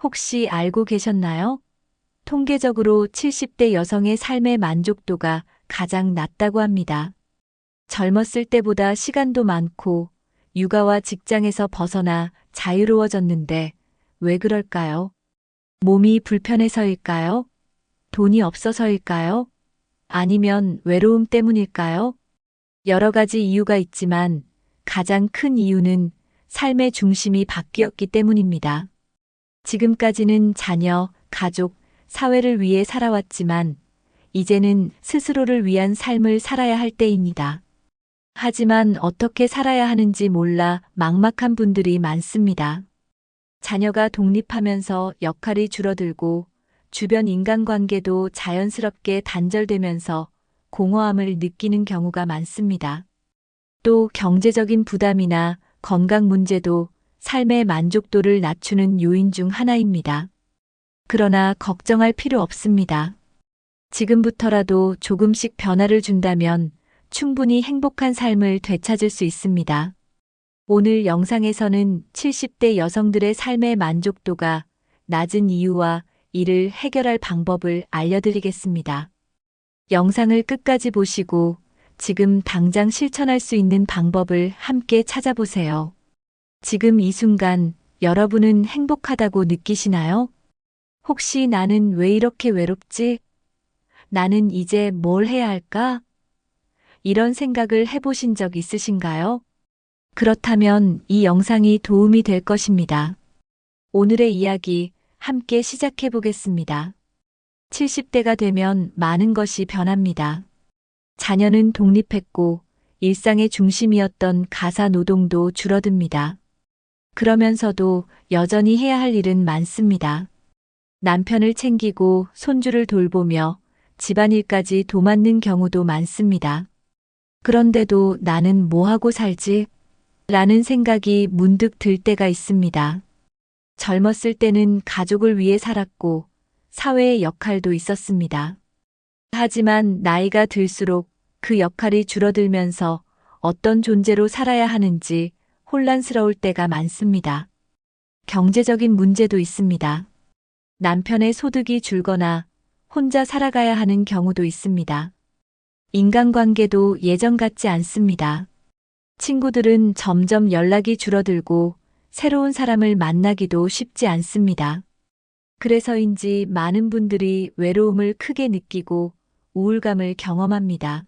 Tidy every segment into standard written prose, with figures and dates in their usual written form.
혹시 알고 계셨나요? 통계적으로 70대 여성의 삶의 만족도가 가장 낮다고 합니다. 젊었을 때보다 시간도 많고 육아와 직장에서 벗어나 자유로워졌는데 왜 그럴까요? 몸이 불편해서일까요? 돈이 없어서일까요? 아니면 외로움 때문일까요? 여러 가지 이유가 있지만 가장 큰 이유는 삶의 중심이 바뀌었기 때문입니다. 지금까지는 자녀, 가족, 사회를 위해 살아왔지만 이제는 스스로를 위한 삶을 살아야 할 때입니다. 하지만 어떻게 살아야 하는지 몰라 막막한 분들이 많습니다. 자녀가 독립하면서 역할이 줄어들고 주변 인간관계도 자연스럽게 단절되면서 공허함을 느끼는 경우가 많습니다. 또 경제적인 부담이나 건강 문제도 삶의 만족도를 낮추는 요인 중 하나입니다. 그러나 걱정할 필요 없습니다. 지금부터라도 조금씩 변화를 준다면 충분히 행복한 삶을 되찾을 수 있습니다. 오늘 영상에서는 70대 여성들의 삶의 만족도가 낮은 이유와 이를 해결할 방법을 알려드리겠습니다. 영상을 끝까지 보시고 지금 당장 실천할 수 있는 방법을 함께 찾아보세요. 지금 이 순간 여러분은 행복하다고 느끼시나요? 혹시 나는 왜 이렇게 외롭지? 나는 이제 뭘 해야 할까? 이런 생각을 해보신 적 있으신가요? 그렇다면 이 영상이 도움이 될 것입니다. 오늘의 이야기 함께 시작해 보겠습니다. 70대가 되면 많은 것이 변합니다. 자녀는 독립했고 일상의 중심이었던 가사 노동도 줄어듭니다. 그러면서도 여전히 해야 할 일은 많습니다. 남편을 챙기고 손주를 돌보며 집안일까지 도맡는 경우도 많습니다. 그런데도 나는 뭐 하고 살지? 라는 생각이 문득 들 때가 있습니다. 젊었을 때는 가족을 위해 살았고 사회의 역할도 있었습니다. 하지만 나이가 들수록 그 역할이 줄어들면서 어떤 존재로 살아야 하는지 혼란스러울 때가 많습니다. 경제적인 문제도 있습니다. 남편의 소득이 줄거나 혼자 살아가야 하는 경우도 있습니다. 인간관계도 예전 같지 않습니다. 친구들은 점점 연락이 줄어들고 새로운 사람을 만나기도 쉽지 않습니다. 그래서인지 많은 분들이 외로움을 크게 느끼고 우울감을 경험합니다.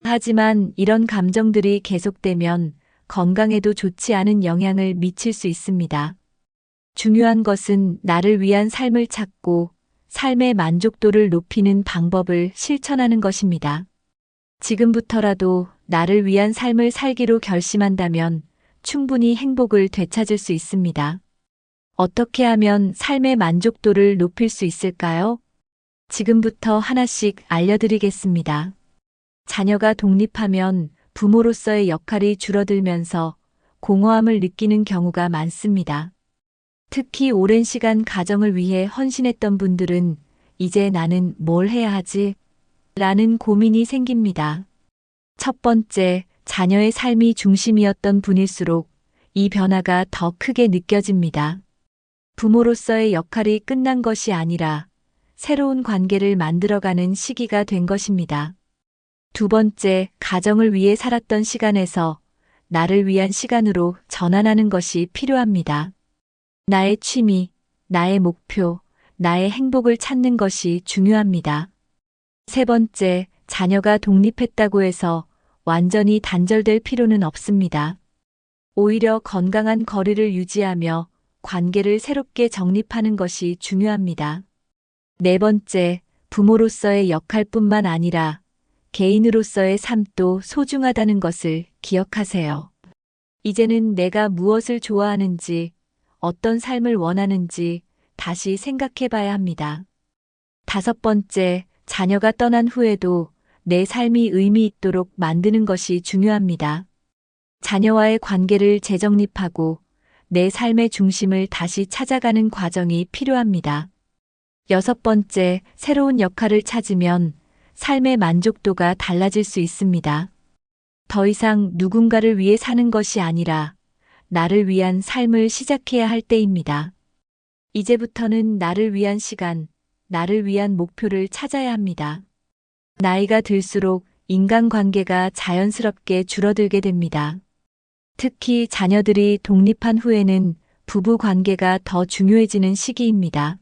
하지만 이런 감정들이 계속되면 건강에도 좋지 않은 영향을 미칠 수 있습니다. 중요한 것은 나를 위한 삶을 찾고 삶의 만족도를 높이는 방법을 실천하는 것입니다. 지금부터라도 나를 위한 삶을 살기로 결심한다면 충분히 행복을 되찾을 수 있습니다. 어떻게 하면 삶의 만족도를 높일 수 있을까요? 지금부터 하나씩 알려드리겠습니다. 자녀가 독립하면 부모로서의 역할이 줄어들면서 공허함을 느끼는 경우가 많습니다. 특히 오랜 시간 가정을 위해 헌신했던 분들은 이제 나는 뭘 해야 하지? 라는 고민이 생깁니다. 첫 번째, 자녀의 삶이 중심이었던 분일수록 이 변화가 더 크게 느껴집니다. 부모로서의 역할이 끝난 것이 아니라 새로운 관계를 만들어가는 시기가 된 것입니다. 두 번째, 가정을 위해 살았던 시간에서 나를 위한 시간으로 전환하는 것이 필요합니다. 나의 취미, 나의 목표, 나의 행복을 찾는 것이 중요합니다. 세 번째, 자녀가 독립했다고 해서 완전히 단절될 필요는 없습니다. 오히려 건강한 거리를 유지하며 관계를 새롭게 정립하는 것이 중요합니다. 네 번째, 부모로서의 역할뿐만 아니라 개인으로서의 삶도 소중하다는 것을 기억하세요. 이제는 내가 무엇을 좋아하는지, 어떤 삶을 원하는지 다시 생각해 봐야 합니다. 다섯 번째, 자녀가 떠난 후에도 내 삶이 의미 있도록 만드는 것이 중요합니다. 자녀와의 관계를 재정립하고 내 삶의 중심을 다시 찾아가는 과정이 필요합니다. 여섯 번째, 새로운 역할을 찾으면 삶의 만족도가 달라질 수 있습니다. 더 이상 누군가를 위해 사는 것이 아니라 나를 위한 삶을 시작해야 할 때입니다. 이제부터는 나를 위한 시간, 나를 위한 목표를 찾아야 합니다. 나이가 들수록 인간관계가 자연스럽게 줄어들게 됩니다. 특히 자녀들이 독립한 후에는 부부 관계가 더 중요해지는 시기입니다.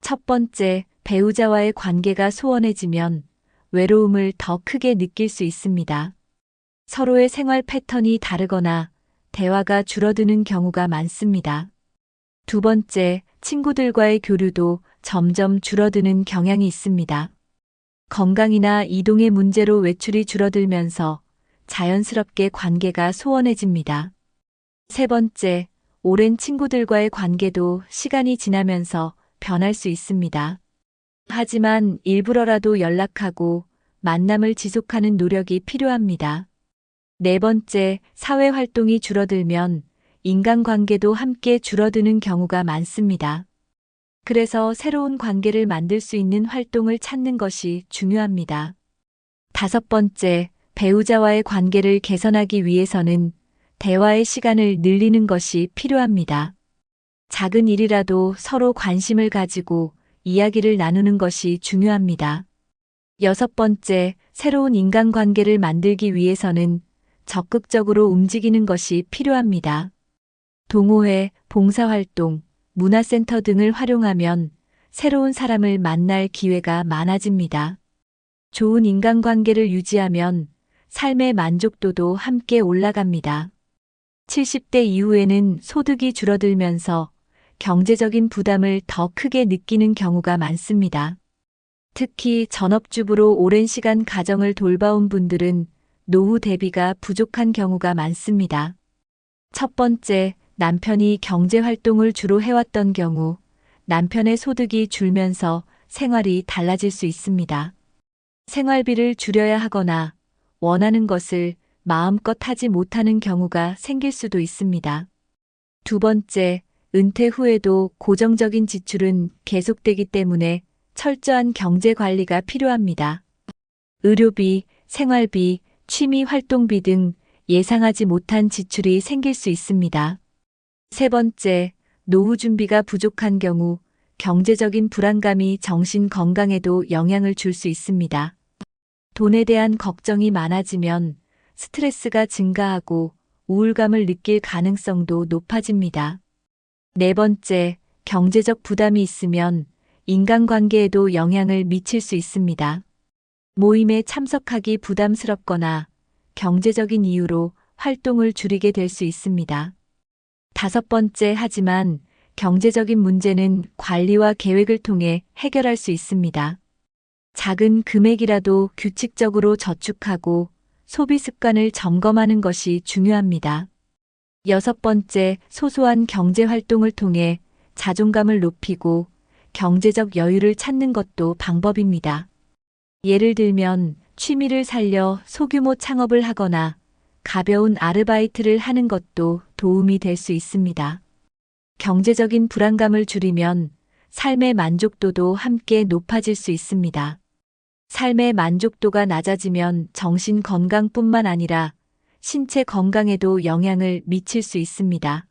첫 번째, 배우자와의 관계가 소원해지면 외로움을 더 크게 느낄 수 있습니다. 서로의 생활 패턴이 다르거나 대화가 줄어드는 경우가 많습니다. 두 번째, 친구들과의 교류도 점점 줄어드는 경향이 있습니다. 건강이나 이동의 문제로 외출이 줄어들면서 자연스럽게 관계가 소원해집니다. 세 번째, 오랜 친구들과의 관계도 시간이 지나면서 변할 수 있습니다. 하지만 일부러라도 연락하고 만남을 지속하는 노력이 필요합니다. 네 번째, 사회 활동이 줄어들면 인간관계도 함께 줄어드는 경우가 많습니다. 그래서 새로운 관계를 만들 수 있는 활동을 찾는 것이 중요합니다. 다섯 번째, 배우자와의 관계를 개선하기 위해서는 대화의 시간을 늘리는 것이 필요합니다. 작은 일이라도 서로 관심을 가지고 이야기를 나누는 것이 중요합니다. 여섯 번째, 새로운 인간관계를 만들기 위해서는 적극적으로 움직이는 것이 필요합니다. 동호회, 봉사활동, 문화센터 등을 활용하면 새로운 사람을 만날 기회가 많아집니다. 좋은 인간관계를 유지하면 삶의 만족도도 함께 올라갑니다. 70대 이후에는 소득이 줄어들면서 경제적인 부담을 더 크게 느끼는 경우가 많습니다. 특히 전업주부로 오랜 시간 가정을 돌봐온 분들은 노후 대비가 부족한 경우가 많습니다. 첫 번째, 남편이 경제활동을 주로 해왔던 경우 남편의 소득이 줄면서 생활이 달라질 수 있습니다. 생활비를 줄여야 하거나 원하는 것을 마음껏 하지 못하는 경우가 생길 수도 있습니다. 두 번째, 은퇴 후에도 고정적인 지출은 계속되기 때문에 철저한 경제 관리가 필요합니다. 의료비, 생활비, 취미 활동비 등 예상하지 못한 지출이 생길 수 있습니다. 세 번째, 노후 준비가 부족한 경우 경제적인 불안감이 정신 건강에도 영향을 줄 수 있습니다. 돈에 대한 걱정이 많아지면 스트레스가 증가하고 우울감을 느낄 가능성도 높아집니다. 네 번째, 경제적 부담이 있으면 인간관계에도 영향을 미칠 수 있습니다. 모임에 참석하기 부담스럽거나 경제적인 이유로 활동을 줄이게 될 수 있습니다. 다섯 번째, 하지만 경제적인 문제는 관리와 계획을 통해 해결할 수 있습니다. 작은 금액이라도 규칙적으로 저축하고 소비 습관을 점검하는 것이 중요합니다. 여섯 번째, 소소한 경제 활동을 통해 자존감을 높이고 경제적 여유를 찾는 것도 방법입니다. 예를 들면 취미를 살려 소규모 창업을 하거나 가벼운 아르바이트를 하는 것도 도움이 될 수 있습니다. 경제적인 불안감을 줄이면 삶의 만족도도 함께 높아질 수 있습니다. 삶의 만족도가 낮아지면 정신 건강뿐만 아니라 신체 건강에도 영향을 미칠 수 있습니다.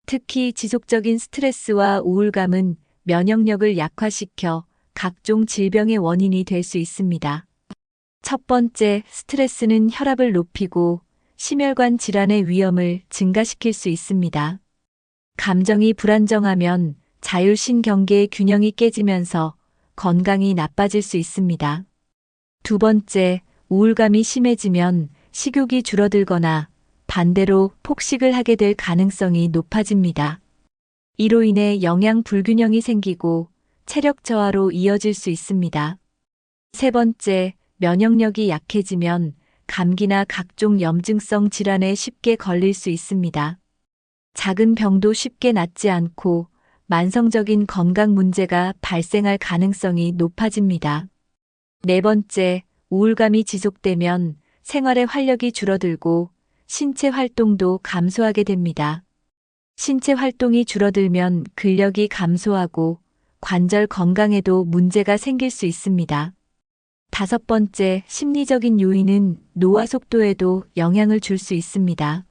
특히 지속적인 스트레스와 우울감은 면역력을 약화시켜 각종 질병의 원인이 될 수 있습니다. 첫 번째, 스트레스는 혈압을 높이고 심혈관 질환의 위험을 증가시킬 수 있습니다. 감정이 불안정하면 자율신경계의 균형이 깨지면서 건강이 나빠질 수 있습니다. 두 번째, 우울감이 심해지면 식욕이 줄어들거나 반대로 폭식을 하게 될 가능성이 높아집니다. 이로 인해 영양 불균형이 생기고 체력 저하로 이어질 수 있습니다. 세 번째, 면역력이 약해지면 감기나 각종 염증성 질환에 쉽게 걸릴 수 있습니다. 작은 병도 쉽게 낫지 않고 만성적인 건강 문제가 발생할 가능성이 높아집니다. 네 번째, 우울감이 지속되면 생활의 활력이 줄어들고 신체 활동도 감소하게 됩니다. 신체 활동이 줄어들면 근력이 감소하고 관절 건강에도 문제가 생길 수 있습니다. 다섯 번째, 심리적인 요인은 노화 속도에도 영향을 줄 수 있습니다.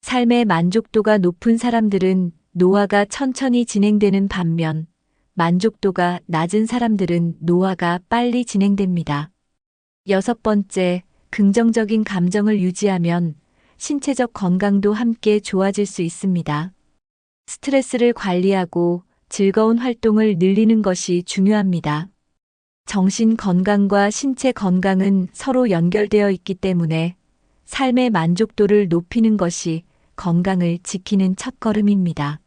삶의 만족도가 높은 사람들은 노화가 천천히 진행되는 반면 만족도가 낮은 사람들은 노화가 빨리 진행됩니다. 여섯 번째, 긍정적인 감정을 유지하면 신체적 건강도 함께 좋아질 수 있습니다. 스트레스를 관리하고 즐거운 활동을 늘리는 것이 중요합니다. 정신 건강과 신체 건강은 서로 연결되어 있기 때문에 삶의 만족도를 높이는 것이 건강을 지키는 첫걸음입니다.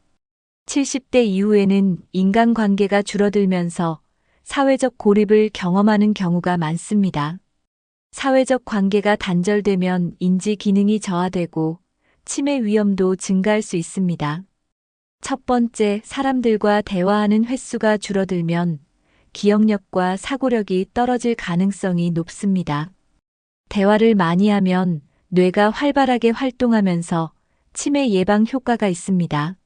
70대 이후에는 인간관계가 줄어들면서 사회적 고립을 경험하는 경우가 많습니다. 사회적 관계가 단절되면 인지 기능이 저하되고 치매 위험도 증가할 수 있습니다. 첫 번째, 사람들과 대화하는 횟수가 줄어들면 기억력과 사고력이 떨어질 가능성이 높습니다. 대화를 많이 하면 뇌가 활발하게 활동하면서 치매 예방 효과가 있습니다.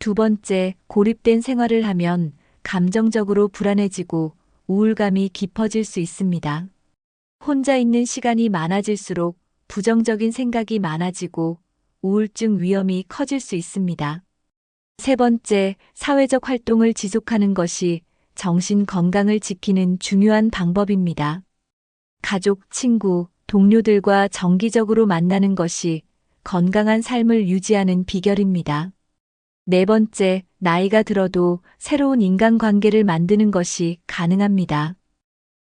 두 번째, 고립된 생활을 하면 감정적으로 불안해지고 우울감이 깊어질 수 있습니다. 혼자 있는 시간이 많아질수록 부정적인 생각이 많아지고 우울증 위험이 커질 수 있습니다. 세 번째, 사회적 활동을 지속하는 것이 정신 건강을 지키는 중요한 방법입니다. 가족, 친구, 동료들과 정기적으로 만나는 것이 건강한 삶을 유지하는 비결입니다. 네 번째, 나이가 들어도 새로운 인간관계를 만드는 것이 가능합니다.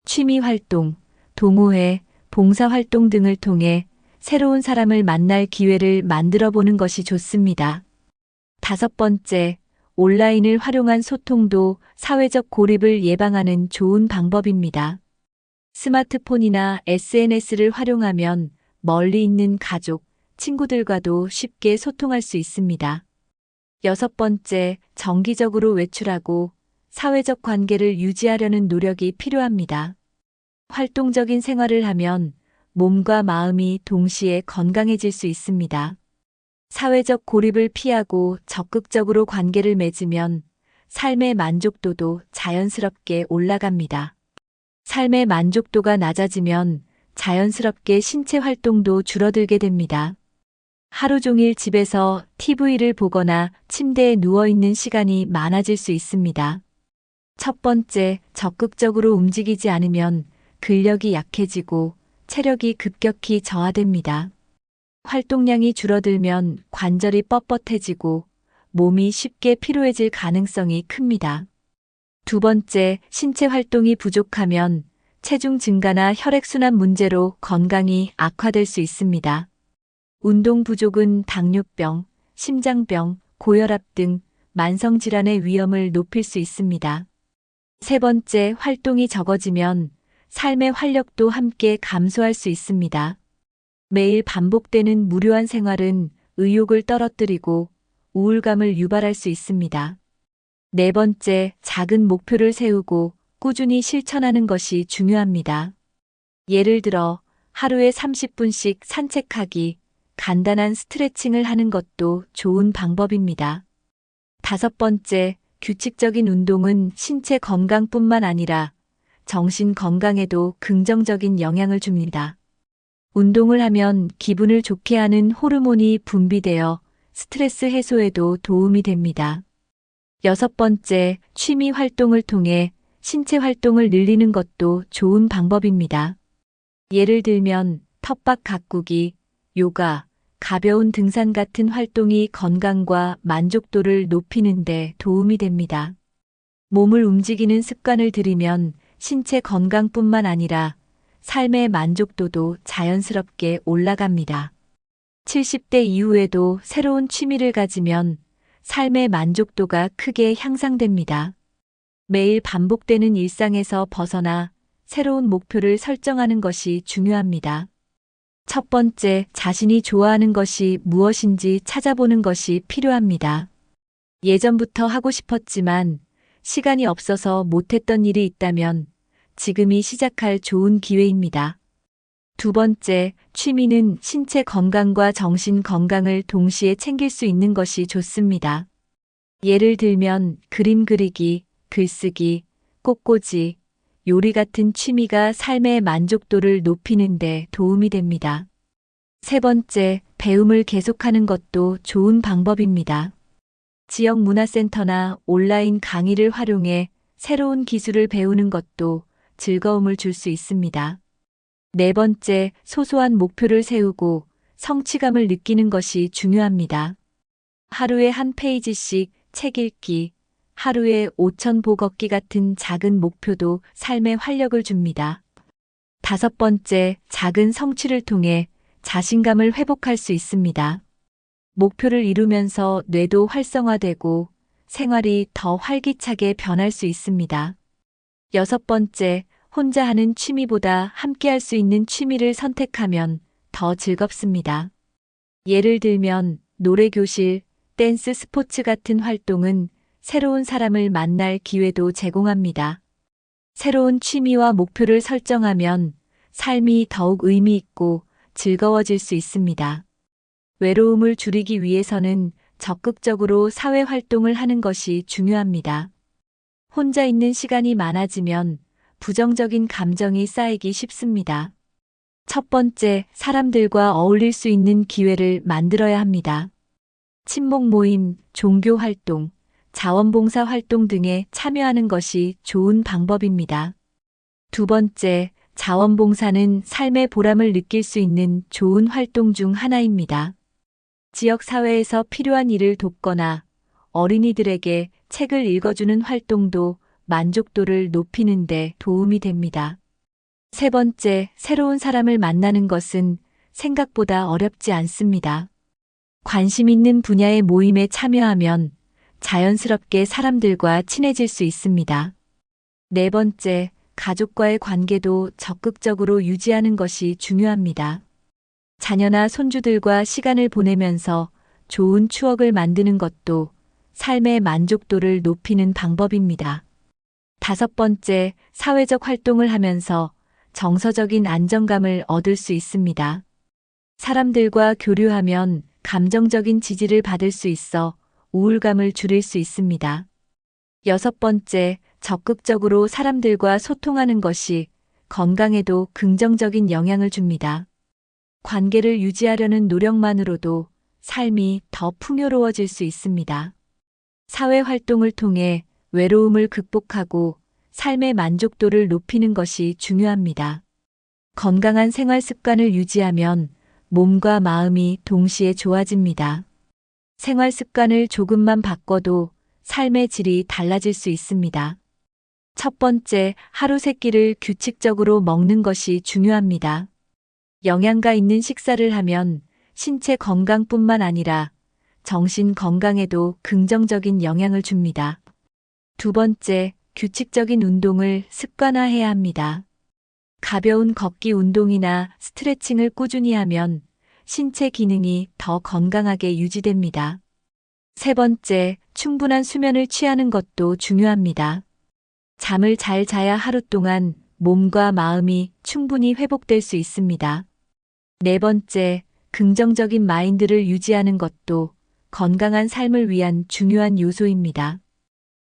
취미 활동, 동호회, 봉사활동 등을 통해 새로운 사람을 만날 기회를 만들어 보는 것이 좋습니다. 다섯 번째, 온라인을 활용한 소통도 사회적 고립을 예방하는 좋은 방법입니다. 스마트폰이나 SNS를 활용하면 멀리 있는 가족, 친구들과도 쉽게 소통할 수 있습니다. 여섯 번째, 정기적으로 외출하고 사회적 관계를 유지하려는 노력이 필요합니다. 활동적인 생활을 하면 몸과 마음이 동시에 건강해질 수 있습니다. 사회적 고립을 피하고 적극적으로 관계를 맺으면 삶의 만족도도 자연스럽게 올라갑니다. 삶의 만족도가 낮아지면 자연스럽게 신체 활동도 줄어들게 됩니다. 하루 종일 집에서 TV를 보거나 침대에 누워 있는 시간이 많아질 수 있습니다. 첫 번째, 적극적으로 움직이지 않으면 근력이 약해지고 체력이 급격히 저하됩니다. 활동량이 줄어들면 관절이 뻣뻣해지고 몸이 쉽게 피로해질 가능성이 큽니다. 두 번째, 신체 활동이 부족하면 체중 증가나 혈액순환 문제로 건강이 악화될 수 있습니다. 운동 부족은 당뇨병, 심장병, 고혈압 등 만성질환의 위험을 높일 수 있습니다. 세 번째, 활동이 적어지면 삶의 활력도 함께 감소할 수 있습니다. 매일 반복되는 무료한 생활은 의욕을 떨어뜨리고 우울감을 유발할 수 있습니다. 네 번째, 작은 목표를 세우고 꾸준히 실천하는 것이 중요합니다. 예를 들어 하루에 30분씩 산책하기, 간단한 스트레칭을 하는 것도 좋은 방법입니다. 다섯 번째, 규칙적인 운동은 신체 건강뿐만 아니라 정신 건강에도 긍정적인 영향을 줍니다. 운동을 하면 기분을 좋게 하는 호르몬이 분비되어 스트레스 해소에도 도움이 됩니다. 여섯 번째, 취미 활동을 통해 신체 활동을 늘리는 것도 좋은 방법입니다. 예를 들면 텃밭 가꾸기, 요가, 가벼운 등산 같은 활동이 건강과 만족도를 높이는 데 도움이 됩니다. 몸을 움직이는 습관을 들이면 신체 건강뿐만 아니라 삶의 만족도도 자연스럽게 올라갑니다. 70대 이후에도 새로운 취미를 가지면 삶의 만족도가 크게 향상됩니다. 매일 반복되는 일상에서 벗어나 새로운 목표를 설정하는 것이 중요합니다. 첫 번째, 자신이 좋아하는 것이 무엇인지 찾아보는 것이 필요합니다. 예전부터 하고 싶었지만 시간이 없어서 못했던 일이 있다면 지금이 시작할 좋은 기회입니다. 두 번째, 취미는 신체 건강과 정신 건강을 동시에 챙길 수 있는 것이 좋습니다. 예를 들면 그림 그리기, 글쓰기, 꽃꽂이, 요리 같은 취미가 삶의 만족도를 높이는 데 도움이 됩니다. 세 번째, 배움을 계속하는 것도 좋은 방법입니다. 지역 문화센터나 온라인 강의를 활용해 새로운 기술을 배우는 것도 즐거움을 줄 수 있습니다. 네 번째, 소소한 목표를 세우고 성취감을 느끼는 것이 중요합니다. 하루에 한 페이지씩 책 읽기, 하루에 5,000보 걷기 같은 작은 목표도 삶에 활력을 줍니다. 다섯 번째, 작은 성취를 통해 자신감을 회복할 수 있습니다. 목표를 이루면서 뇌도 활성화되고 생활이 더 활기차게 변할 수 있습니다. 여섯 번째, 혼자 하는 취미보다 함께 할 수 있는 취미를 선택하면 더 즐겁습니다. 예를 들면 노래교실, 댄스 스포츠 같은 활동은 새로운 사람을 만날 기회도 제공합니다. 새로운 취미와 목표를 설정하면 삶이 더욱 의미 있고 즐거워질 수 있습니다. 외로움을 줄이기 위해서는 적극적으로 사회 활동을 하는 것이 중요합니다. 혼자 있는 시간이 많아지면 부정적인 감정이 쌓이기 쉽습니다. 첫 번째, 사람들과 어울릴 수 있는 기회를 만들어야 합니다. 친목 모임, 종교 활동, 자원봉사 활동 등에 참여하는 것이 좋은 방법입니다. 두 번째, 자원봉사는 삶의 보람을 느낄 수 있는 좋은 활동 중 하나입니다. 지역 사회에서 필요한 일을 돕거나 어린이들에게 책을 읽어주는 활동도 만족도를 높이는 데 도움이 됩니다. 세 번째, 새로운 사람을 만나는 것은 생각보다 어렵지 않습니다. 관심 있는 분야의 모임에 참여하면 자연스럽게 사람들과 친해질 수 있습니다. 네 번째, 가족과의 관계도 적극적으로 유지하는 것이 중요합니다. 자녀나 손주들과 시간을 보내면서 좋은 추억을 만드는 것도 삶의 만족도를 높이는 방법입니다. 다섯 번째, 사회적 활동을 하면서 정서적인 안정감을 얻을 수 있습니다. 사람들과 교류하면 감정적인 지지를 받을 수 있어 우울감을 줄일 수 있습니다. 여섯 번째, 적극적으로 사람들과 소통하는 것이 건강에도 긍정적인 영향을 줍니다. 관계를 유지하려는 노력만으로도 삶이 더 풍요로워질 수 있습니다. 사회 활동을 통해 외로움을 극복하고 삶의 만족도를 높이는 것이 중요합니다. 건강한 생활 습관을 유지하면 몸과 마음이 동시에 좋아집니다. 생활 습관을 조금만 바꿔도 삶의 질이 달라질 수 있습니다. 첫 번째, 하루 세 끼를 규칙적으로 먹는 것이 중요합니다. 영양가 있는 식사를 하면 신체 건강뿐만 아니라 정신 건강에도 긍정적인 영향을 줍니다. 두 번째, 규칙적인 운동을 습관화해야 합니다. 가벼운 걷기 운동이나 스트레칭을 꾸준히 하면 신체 기능이 더 건강하게 유지됩니다. 세 번째, 충분한 수면을 취하는 것도 중요합니다. 잠을 잘 자야 하루 동안 몸과 마음이 충분히 회복될 수 있습니다. 네 번째, 긍정적인 마인드를 유지하는 것도 건강한 삶을 위한 중요한 요소입니다.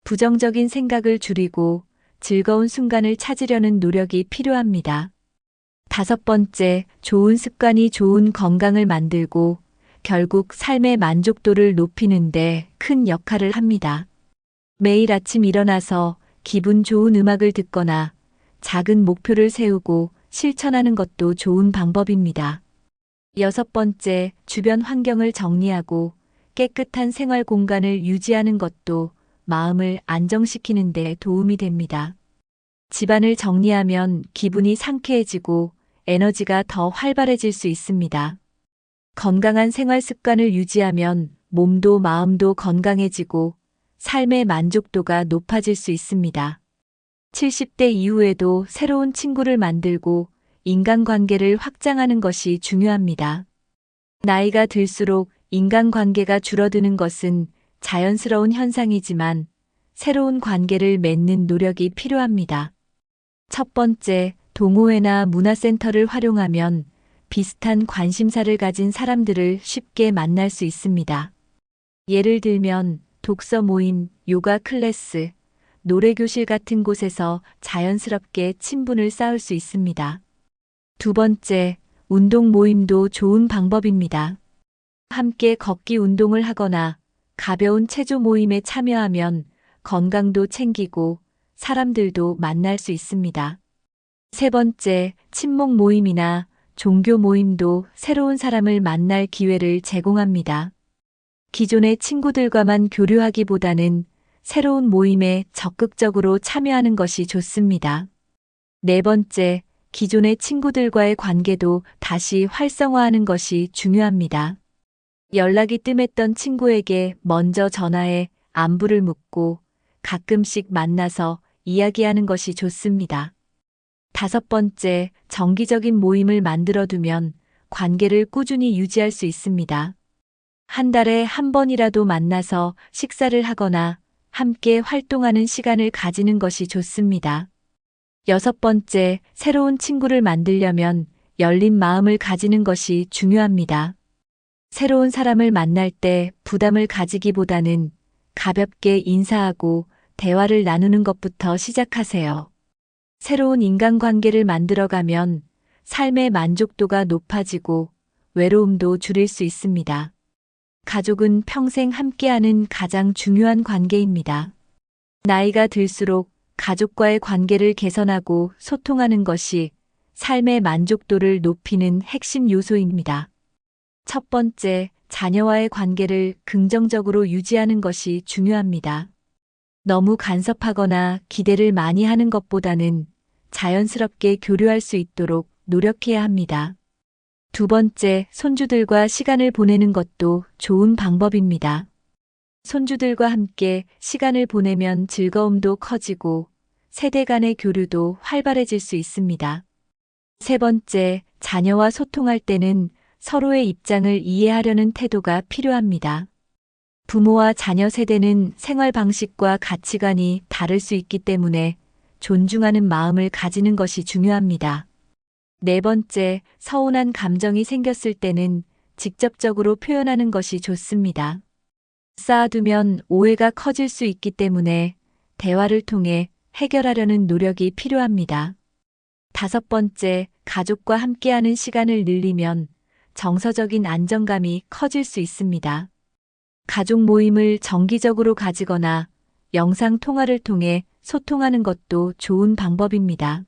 부정적인 생각을 줄이고 즐거운 순간을 찾으려는 노력이 필요합니다. 다섯 번째, 좋은 습관이 좋은 건강을 만들고 결국 삶의 만족도를 높이는 데 큰 역할을 합니다. 매일 아침 일어나서 기분 좋은 음악을 듣거나 작은 목표를 세우고 실천하는 것도 좋은 방법입니다. 여섯 번째, 주변 환경을 정리하고 깨끗한 생활 공간을 유지하는 것도 마음을 안정시키는 데 도움이 됩니다. 집안을 정리하면 기분이 상쾌해지고 에너지가 더 활발해질 수 있습니다. 건강한 생활 습관을 유지하면 몸도 마음도 건강해지고 삶의 만족도가 높아질 수 있습니다. 70대 이후에도 새로운 친구를 만들고 인간관계를 확장하는 것이 중요합니다. 나이가 들수록 인간관계가 줄어드는 것은 자연스러운 현상이지만 새로운 관계를 맺는 노력이 필요합니다. 첫 번째, 동호회나 문화센터를 활용하면 비슷한 관심사를 가진 사람들을 쉽게 만날 수 있습니다. 예를 들면 독서 모임, 요가 클래스, 노래교실 같은 곳에서 자연스럽게 친분을 쌓을 수 있습니다. 두 번째, 운동 모임도 좋은 방법입니다. 함께 걷기 운동을 하거나 가벼운 체조 모임에 참여하면 건강도 챙기고 사람들도 만날 수 있습니다. 세 번째, 친목 모임이나 종교 모임도 새로운 사람을 만날 기회를 제공합니다. 기존의 친구들과만 교류하기보다는 새로운 모임에 적극적으로 참여하는 것이 좋습니다. 네 번째, 기존의 친구들과의 관계도 다시 활성화하는 것이 중요합니다. 연락이 뜸했던 친구에게 먼저 전화해 안부를 묻고 가끔씩 만나서 이야기하는 것이 좋습니다. 다섯 번째, 정기적인 모임을 만들어두면 관계를 꾸준히 유지할 수 있습니다. 한 달에 한 번이라도 만나서 식사를 하거나 함께 활동하는 시간을 가지는 것이 좋습니다. 여섯 번째, 새로운 친구를 만들려면 열린 마음을 가지는 것이 중요합니다. 새로운 사람을 만날 때 부담을 가지기보다는 가볍게 인사하고 대화를 나누는 것부터 시작하세요. 새로운 인간관계를 만들어가면 삶의 만족도가 높아지고 외로움도 줄일 수 있습니다. 가족은 평생 함께하는 가장 중요한 관계입니다. 나이가 들수록 가족과의 관계를 개선하고 소통하는 것이 삶의 만족도를 높이는 핵심 요소입니다. 첫 번째, 자녀와의 관계를 긍정적으로 유지하는 것이 중요합니다. 너무 간섭하거나 기대를 많이 하는 것보다는 자연스럽게 교류할 수 있도록 노력해야 합니다. 두 번째, 손주들과 시간을 보내는 것도 좋은 방법입니다. 손주들과 함께 시간을 보내면 즐거움도 커지고 세대 간의 교류도 활발해질 수 있습니다. 세 번째, 자녀와 소통할 때는 서로의 입장을 이해하려는 태도가 필요합니다. 부모와 자녀 세대는 생활 방식과 가치관이 다를 수 있기 때문에 존중하는 마음을 가지는 것이 중요합니다. 네 번째, 서운한 감정이 생겼을 때는 직접적으로 표현하는 것이 좋습니다. 쌓아두면 오해가 커질 수 있기 때문에 대화를 통해 해결하려는 노력이 필요합니다. 다섯 번째, 가족과 함께하는 시간을 늘리면 정서적인 안정감이 커질 수 있습니다. 가족 모임을 정기적으로 가지거나 영상 통화를 통해 소통하는 것도 좋은 방법입니다.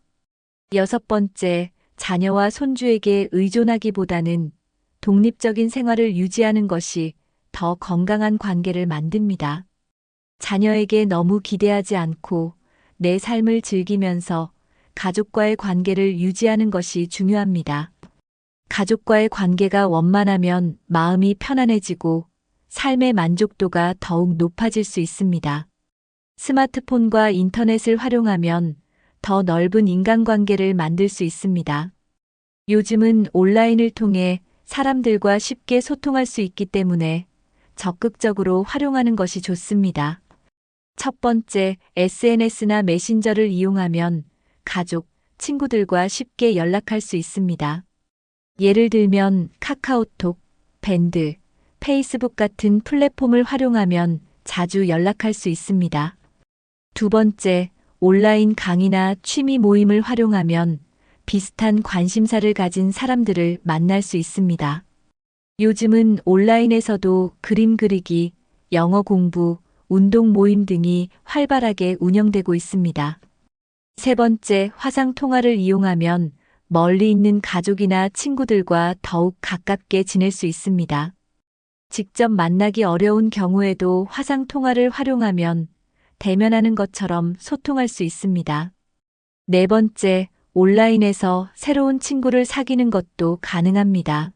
여섯 번째, 자녀와 손주에게 의존하기보다는 독립적인 생활을 유지하는 것이 더 건강한 관계를 만듭니다. 자녀에게 너무 기대하지 않고 내 삶을 즐기면서 가족과의 관계를 유지하는 것이 중요합니다. 가족과의 관계가 원만하면 마음이 편안해지고 삶의 만족도가 더욱 높아질 수 있습니다. 스마트폰과 인터넷을 활용하면 더 넓은 인간관계를 만들 수 있습니다. 요즘은 온라인을 통해 사람들과 쉽게 소통할 수 있기 때문에 적극적으로 활용하는 것이 좋습니다. 첫 번째, SNS나 메신저를 이용하면 가족, 친구들과 쉽게 연락할 수 있습니다. 예를 들면 카카오톡, 밴드, 페이스북 같은 플랫폼을 활용하면 자주 연락할 수 있습니다. 두 번째, 온라인 강의나 취미 모임을 활용하면 비슷한 관심사를 가진 사람들을 만날 수 있습니다. 요즘은 온라인에서도 그림 그리기, 영어 공부, 운동 모임 등이 활발하게 운영되고 있습니다. 세 번째, 화상 통화를 이용하면 멀리 있는 가족이나 친구들과 더욱 가깝게 지낼 수 있습니다. 직접 만나기 어려운 경우에도 화상 통화를 활용하면 대면하는 것처럼 소통할 수 있습니다. 네 번째, 온라인에서 새로운 친구를 사귀는 것도 가능합니다.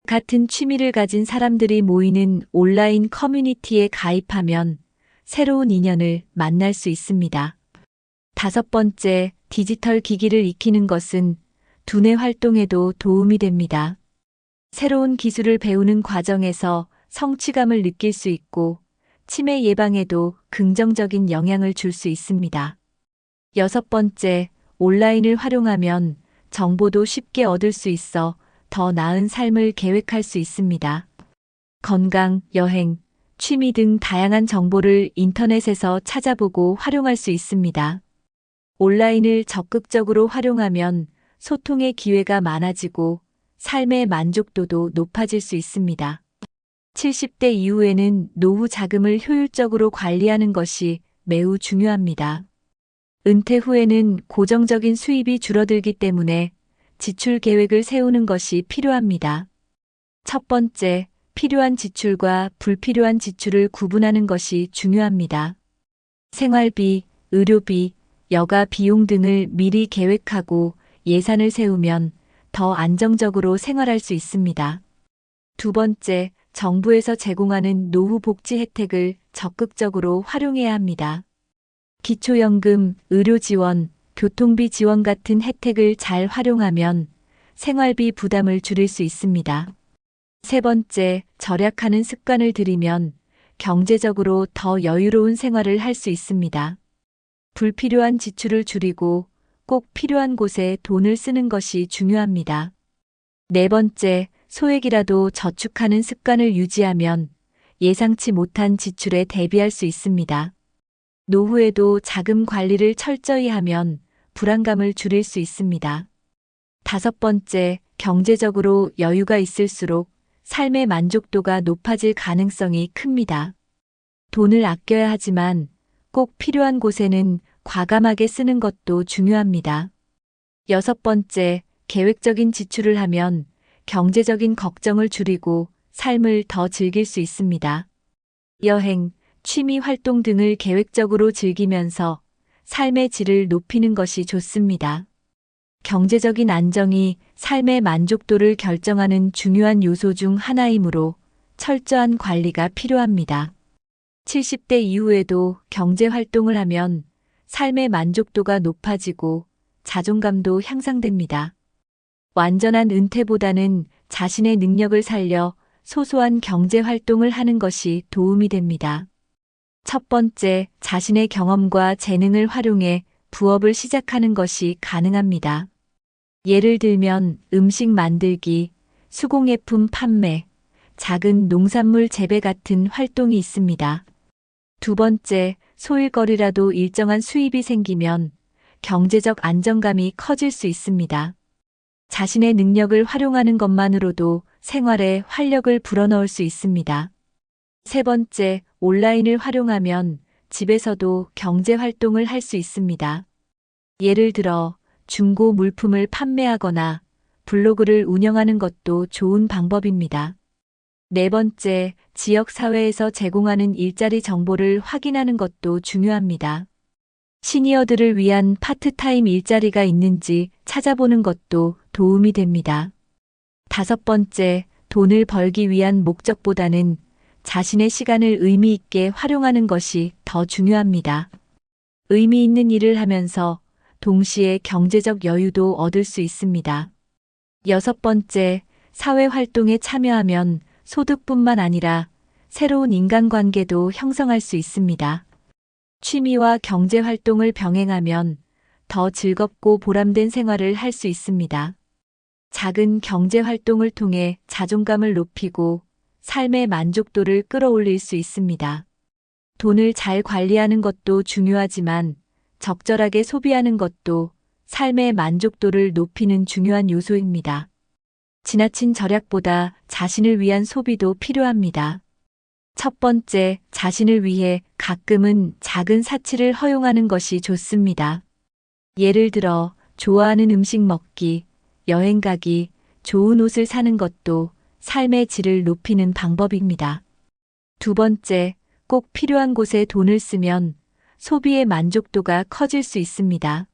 같은 취미를 가진 사람들이 모이는 온라인 커뮤니티에 가입하면 새로운 인연을 만날 수 있습니다. 다섯 번째, 디지털 기기를 익히는 것은 두뇌 활동에도 도움이 됩니다. 새로운 기술을 배우는 과정에서 성취감을 느낄 수 있고 치매 예방에도 긍정적인 영향을 줄 수 있습니다. 여섯 번째, 온라인을 활용하면 정보도 쉽게 얻을 수 있어 더 나은 삶을 계획할 수 있습니다. 건강, 여행, 취미 등 다양한 정보를 인터넷에서 찾아보고 활용할 수 있습니다. 온라인을 적극적으로 활용하면 소통의 기회가 많아지고 삶의 만족도도 높아질 수 있습니다. 70대 이후에는 노후 자금을 효율적으로 관리하는 것이 매우 중요합니다. 은퇴 후에는 고정적인 수입이 줄어들기 때문에 지출 계획을 세우는 것이 필요합니다. 첫 번째, 필요한 지출과 불필요한 지출을 구분하는 것이 중요합니다. 생활비, 의료비, 여가 비용 등을 미리 계획하고 예산을 세우면 더 안정적으로 생활할 수 있습니다. 두 번째, 정부에서 제공하는 노후 복지 혜택을 적극적으로 활용해야 합니다. 기초연금, 의료 지원, 교통비 지원 같은 혜택을 잘 활용하면 생활비 부담을 줄일 수 있습니다. 세 번째, 절약하는 습관을 들이면 경제적으로 더 여유로운 생활을 할 수 있습니다. 불필요한 지출을 줄이고 꼭 필요한 곳에 돈을 쓰는 것이 중요합니다. 네 번째, 소액이라도 저축하는 습관을 유지하면 예상치 못한 지출에 대비할 수 있습니다. 노후에도 자금 관리를 철저히 하면 불안감을 줄일 수 있습니다. 다섯 번째, 경제적으로 여유가 있을수록 삶의 만족도가 높아질 가능성이 큽니다. 돈을 아껴야 하지만 꼭 필요한 곳에는 과감하게 쓰는 것도 중요합니다. 여섯 번째, 계획적인 지출을 하면 경제적인 걱정을 줄이고 삶을 더 즐길 수 있습니다. 여행, 취미 활동 등을 계획적으로 즐기면서 삶의 질을 높이는 것이 좋습니다. 경제적인 안정이 삶의 만족도를 결정하는 중요한 요소 중 하나이므로 철저한 관리가 필요합니다. 70대 이후에도 경제 활동을 하면 삶의 만족도가 높아지고 자존감도 향상됩니다. 완전한 은퇴보다는 자신의 능력을 살려 소소한 경제 활동을 하는 것이 도움이 됩니다. 첫 번째, 자신의 경험과 재능을 활용해 부업을 시작하는 것이 가능합니다. 예를 들면 음식 만들기, 수공예품 판매, 작은 농산물 재배 같은 활동이 있습니다. 두 번째, 소일거리라도 일정한 수입이 생기면 경제적 안정감이 커질 수 있습니다. 자신의 능력을 활용하는 것만으로도 생활에 활력을 불어넣을 수 있습니다. 세 번째, 온라인을 활용하면 집에서도 경제 활동을 할 수 있습니다. 예를 들어 중고 물품을 판매하거나 블로그를 운영하는 것도 좋은 방법입니다. 네 번째, 지역 사회에서 제공하는 일자리 정보를 확인하는 것도 중요합니다. 시니어들을 위한 파트타임 일자리가 있는지 찾아보는 것도 도움이 됩니다. 다섯 번째, 돈을 벌기 위한 목적보다는 자신의 시간을 의미 있게 활용하는 것이 더 중요합니다. 의미 있는 일을 하면서 동시에 경제적 여유도 얻을 수 있습니다. 여섯 번째, 사회 활동에 참여하면 소득뿐만 아니라 새로운 인간관계도 형성할 수 있습니다. 취미와 경제 활동을 병행하면 더 즐겁고 보람된 생활을 할 수 있습니다. 작은 경제 활동을 통해 자존감을 높이고 삶의 만족도를 끌어올릴 수 있습니다. 돈을 잘 관리하는 것도 중요하지만 적절하게 소비하는 것도 삶의 만족도를 높이는 중요한 요소입니다. 지나친 절약보다 자신을 위한 소비도 필요합니다. 첫 번째, 자신을 위해 가끔은 작은 사치를 허용하는 것이 좋습니다. 예를 들어 좋아하는 음식 먹기, 여행 가기, 좋은 옷을 사는 것도 삶의 질을 높이는 방법입니다. 두 번째, 꼭 필요한 곳에 돈을 쓰면 소비의 만족도가 커질 수 있습니다.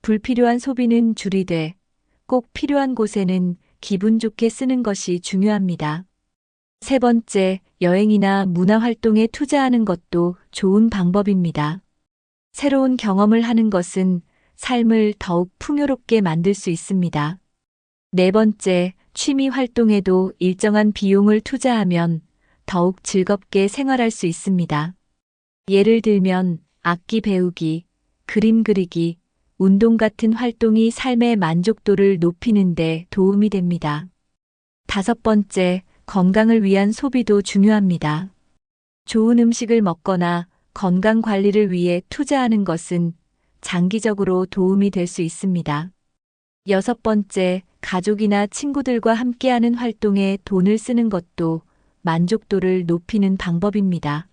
불필요한 소비는 줄이되 꼭 필요한 곳에는 기분 좋게 쓰는 것이 중요합니다. 세 번째, 여행이나 문화활동에 투자하는 것도 좋은 방법입니다. 새로운 경험을 하는 것은 삶을 더욱 풍요롭게 만들 수 있습니다. 네 번째, 취미 활동에도 일정한 비용을 투자하면 더욱 즐겁게 생활할 수 있습니다. 예를 들면 악기 배우기, 그림 그리기, 운동 같은 활동이 삶의 만족도를 높이는 데 도움이 됩니다. 다섯 번째, 건강을 위한 소비도 중요합니다. 좋은 음식을 먹거나 건강 관리를 위해 투자하는 것은 장기적으로 도움이 될 수 있습니다. 여섯 번째, 가족이나 친구들과 함께하는 활동에 돈을 쓰는 것도 만족도를 높이는 방법입니다.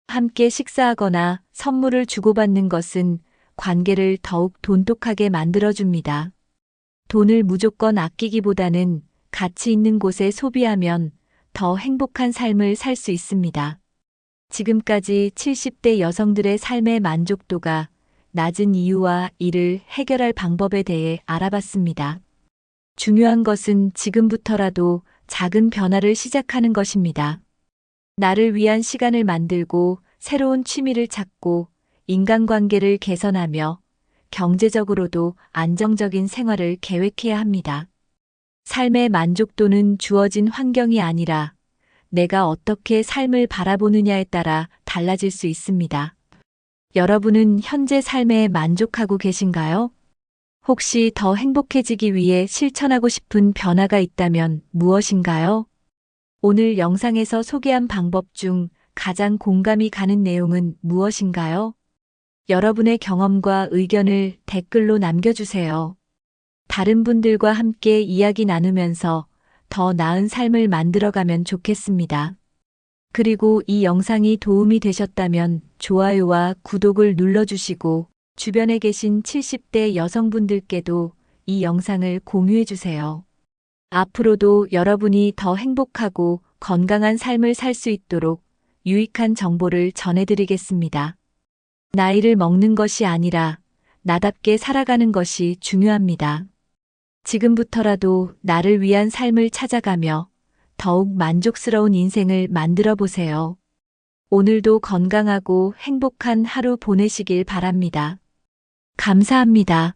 함께 식사하거나 선물을 주고받는 것은 관계를 더욱 돈독하게 만들어줍니다. 돈을 무조건 아끼기보다는 가치 있는 곳에 소비하면 더 행복한 삶을 살 수 있습니다. 지금까지 70대 여성들의 삶의 만족도가 낮은 이유와 이를 해결할 방법에 대해 알아봤습니다. 중요한 것은 지금부터라도 작은 변화를 시작하는 것입니다. 나를 위한 시간을 만들고 새로운 취미를 찾고 인간관계를 개선하며 경제적으로도 안정적인 생활을 계획해야 합니다. 삶의 만족도는 주어진 환경이 아니라 내가 어떻게 삶을 바라보느냐에 따라 달라질 수 있습니다. 여러분은 현재 삶에 만족하고 계신가요? 혹시 더 행복해지기 위해 실천하고 싶은 변화가 있다면 무엇인가요? 오늘 영상에서 소개한 방법 중 가장 공감이 가는 내용은 무엇인가요? 여러분의 경험과 의견을 댓글로 남겨주세요. 다른 분들과 함께 이야기 나누면서 더 나은 삶을 만들어가면 좋겠습니다. 그리고 이 영상이 도움이 되셨다면 좋아요와 구독을 눌러주시고 주변에 계신 70대 여성분들께도 이 영상을 공유해주세요. 앞으로도 여러분이 더 행복하고 건강한 삶을 살 수 있도록 유익한 정보를 전해드리겠습니다. 나이를 먹는 것이 아니라 나답게 살아가는 것이 중요합니다. 지금부터라도 나를 위한 삶을 찾아가며 더욱 만족스러운 인생을 만들어 보세요. 오늘도 건강하고 행복한 하루 보내시길 바랍니다. 감사합니다.